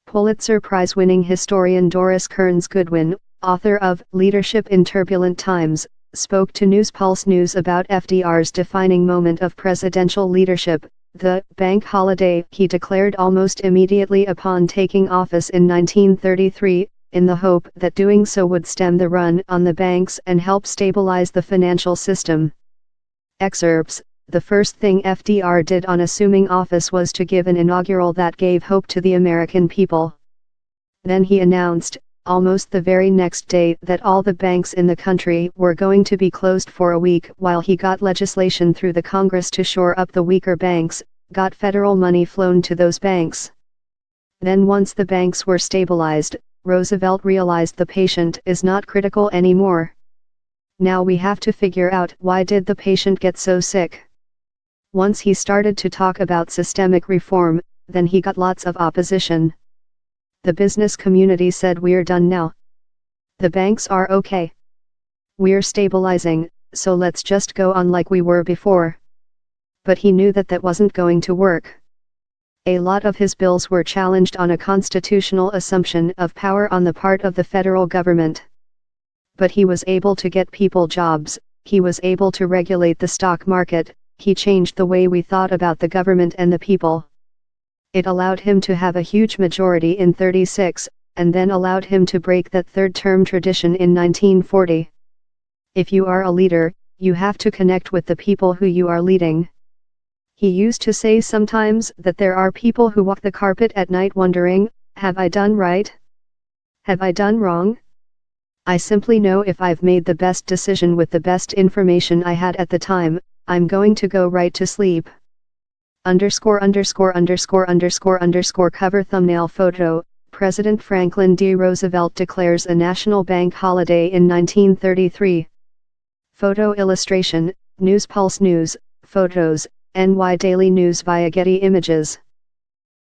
Pulitzer Prize-winning historian Doris Kearns Goodwin, author of Leadership in Turbulent Times, spoke to NewsPulse News about FDR's defining moment of presidential leadership, the bank holiday he declared almost immediately upon taking office in 1933, in the hope that doing so would stem the run on the banks and help stabilize the financial system. Excerpts: The first thing FDR did on assuming office was to give an inaugural that gave hope to the American people. Then he announced, almost the very next day, that all the banks in the country were going to be closed for a week while he got legislation through the Congress to shore up the weaker banks, got federal money flown to those banks. Then once the banks were stabilized, Roosevelt realized the patient is not critical anymore. Now we have to figure out why did the patient get so sick. Once he started to talk about systemic reform, then he got lots of opposition. The business community said we're done now. The banks are okay. We're stabilizing, so let's just go on like we were before. But he knew that wasn't going to work. A lot of his bills were challenged on a constitutional assumption of power on the part of the federal government. But he was able to get people jobs, he was able to regulate the stock market, he changed the way we thought about the government and the people. It allowed him to have a huge majority in 36, and then allowed him to break that third-term tradition in 1940. If you are a leader, you have to connect with the people who you are leading. He used to say sometimes that there are people who walk the carpet at night wondering, have I done right? Have I done wrong? I simply know if I've made the best decision with the best information I had at the time, I'm going to go right to sleep. Cover thumbnail photo, President Franklin D. Roosevelt declares a national bank holiday in 1933. Photo illustration, NewsPulse News, photos, NY Daily News via Getty Images.